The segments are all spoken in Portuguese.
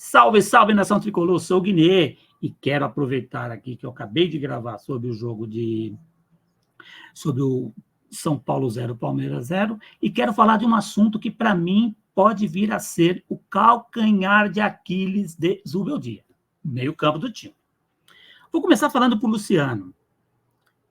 Salve, salve, nação tricolor, sou o Guinê e quero aproveitar aqui que eu acabei de gravar sobre o jogo sobre o São Paulo 0, Palmeiras 0, e quero falar de um assunto que, para mim, pode vir a ser o calcanhar de Aquiles de Zubeldia, meio campo do time. Vou começar falando por Luciano.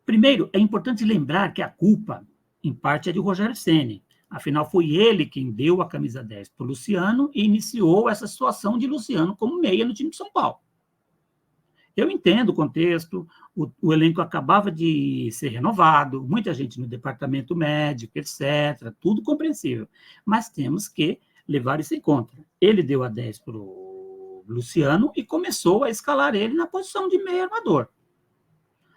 Primeiro, é importante lembrar que a culpa, em parte, é de Rogério Ceni. Afinal, foi ele quem deu a camisa 10 para o Luciano e iniciou essa situação de Luciano como meia no time de São Paulo. Eu entendo o contexto, o elenco acabava de ser renovado, muita gente no departamento médico, etc., tudo compreensível, mas temos que levar isso em conta. Ele deu a 10 para o Luciano e começou a escalar ele na posição de meio armador.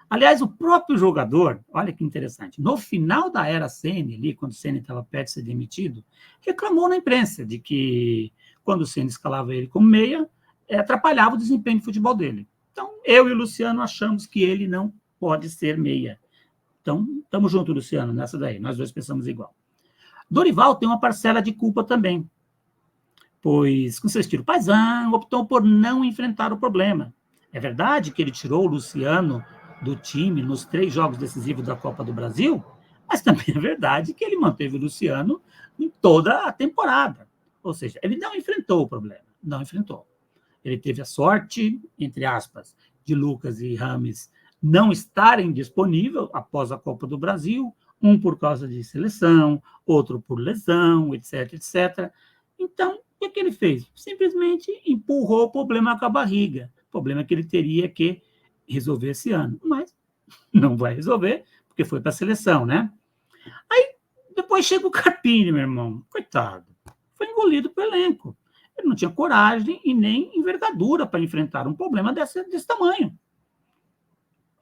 Aliás, o próprio jogador, olha que interessante, no final da era Ceni, ali, quando o Ceni estava perto de ser demitido, reclamou na imprensa de que, quando o Ceni escalava ele como meia, atrapalhava o desempenho de futebol dele. Então, eu e o Luciano achamos que ele não pode ser meia. Então, estamos juntos, Luciano, nessa daí, nós dois pensamos igual. Dorival tem uma parcela de culpa também, pois, com seu estilo paisão, optou por não enfrentar o problema. É verdade que ele tirou o Luciano do time nos 3 jogos decisivos da Copa do Brasil, mas também é verdade que ele manteve o Luciano em toda a temporada. Ou seja, ele não enfrentou o problema, não enfrentou. Ele teve a sorte, entre aspas, de Lucas e Rames não estarem disponíveis após a Copa do Brasil, um por causa de seleção, outro por lesão, etc, etc. Então, o que ele fez? Simplesmente empurrou o problema com a barriga. O problema é que ele teria que resolver esse ano, mas não vai resolver, porque foi para a seleção, né? Aí, depois chega o Carpini, meu irmão, coitado, foi engolido pelo elenco. Ele não tinha coragem e nem envergadura para enfrentar um problema desse tamanho.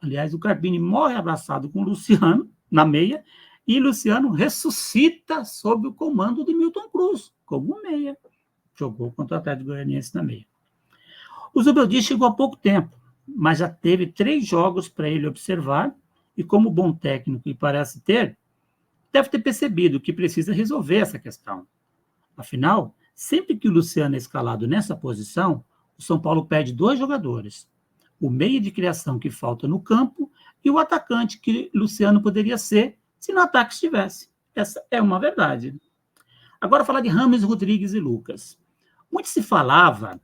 Aliás, o Carpini morre abraçado com o Luciano, na meia, e Luciano ressuscita sob o comando de Milton Cruz, como meia. Jogou contra o Atlético Goianiense na meia. O Zubeldia chegou há pouco tempo, mas já teve 3 jogos para ele observar, e como bom técnico que parece ter, deve ter percebido que precisa resolver essa questão. Afinal, sempre que o Luciano é escalado nessa posição, o São Paulo perde 2 jogadores. O meio de criação que falta no campo e o atacante que Luciano poderia ser se no ataque estivesse. Essa é uma verdade. Agora, falar de Rames, Rodrigues e Lucas. Muito se falava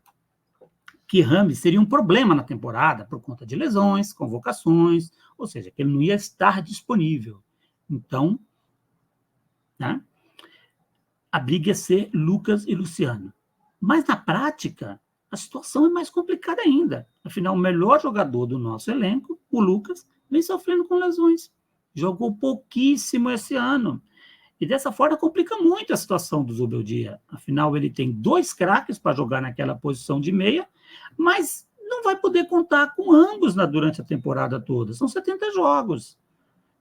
que Rames seria um problema na temporada por conta de lesões, convocações, ou seja, que ele não ia estar disponível. Então, né, a briga ia ser Lucas e Luciano. Mas, na prática, a situação é mais complicada ainda. Afinal, o melhor jogador do nosso elenco, o Lucas, vem sofrendo com lesões. Jogou pouquíssimo esse ano. E dessa forma complica muito a situação do Zubeldia. Afinal, ele tem 2 craques para jogar naquela posição de meia, mas não vai poder contar com ambos durante a temporada toda. São 70 jogos.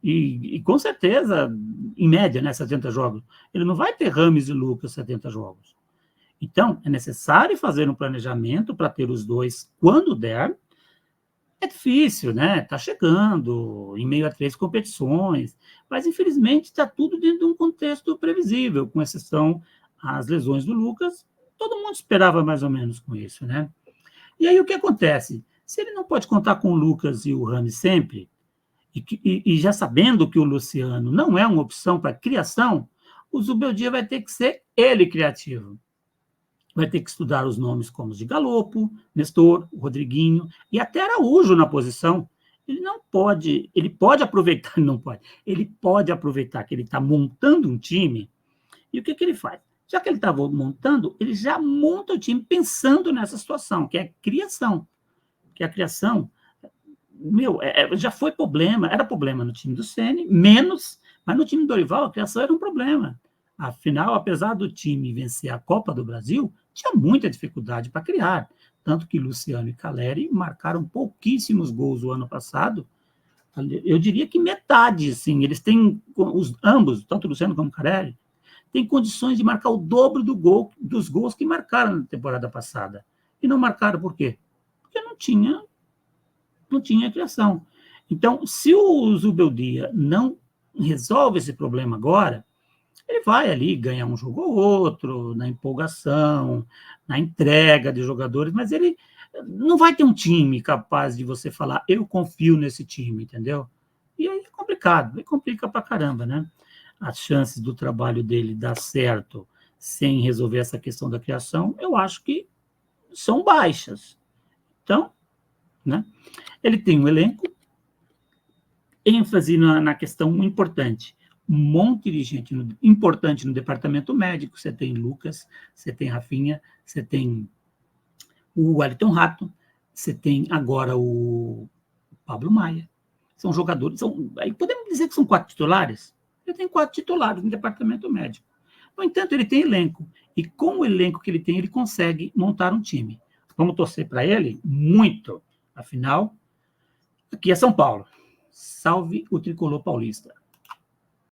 E com certeza, em média, né, 70 jogos. Ele não vai ter Rames e Lucas 70 jogos. Então, é necessário fazer um planejamento para ter os 2 quando der. É difícil, né? Está chegando em meio a 3 competições, mas infelizmente está tudo dentro de um contexto previsível, com exceção às lesões do Lucas. Todo mundo esperava mais ou menos com isso, né? E aí o que acontece? Se ele não pode contar com o Lucas e o Rames sempre, e já sabendo que o Luciano não é uma opção para criação, o Zubeldia vai ter que ser ele criativo. Vai ter que estudar os nomes como os de Galopo, Nestor, Rodriguinho e até Araújo na posição. Ele pode aproveitar, não pode, ele pode aproveitar que ele está montando um time, e o que ele faz? Já que ele está montando, ele já monta o time pensando nessa situação, que é a criação. Que a criação, já foi problema, era problema no time do Ceni, menos, mas no time do Dorival a criação era um problema. Afinal, apesar do time vencer a Copa do Brasil, tinha muita dificuldade para criar. Tanto que Luciano e Caleri marcaram pouquíssimos gols o ano passado. Eu diria que metade, sim. Eles têm, ambos, tanto o Luciano como o Caleri, têm condições de marcar o dobro dos gols que marcaram na temporada passada. E não marcaram por quê? Porque não tinha criação. Então, se o Zubeldia não resolve esse problema agora, Ele vai ali ganhar um jogo ou outro, na empolgação, na entrega de jogadores, mas ele não vai ter um time capaz de você falar, eu confio nesse time, entendeu? E aí é complicado, aí complica pra caramba, né? As chances do trabalho dele dar certo sem resolver essa questão da criação, eu acho que são baixas. Então, né? Ele tem um elenco, ênfase na questão importante. Um monte de gente importante no departamento médico. Você tem Lucas, você tem Rafinha, você tem o Wellington Rato, você tem agora o Pablo Maia. São jogadores, aí podemos dizer que são 4 titulares? Ele tem 4 titulares no departamento médico. No entanto, ele tem elenco. E com o elenco que ele tem, ele consegue montar um time. Vamos torcer para ele? Muito. Afinal, aqui é São Paulo. Salve o tricolor paulista.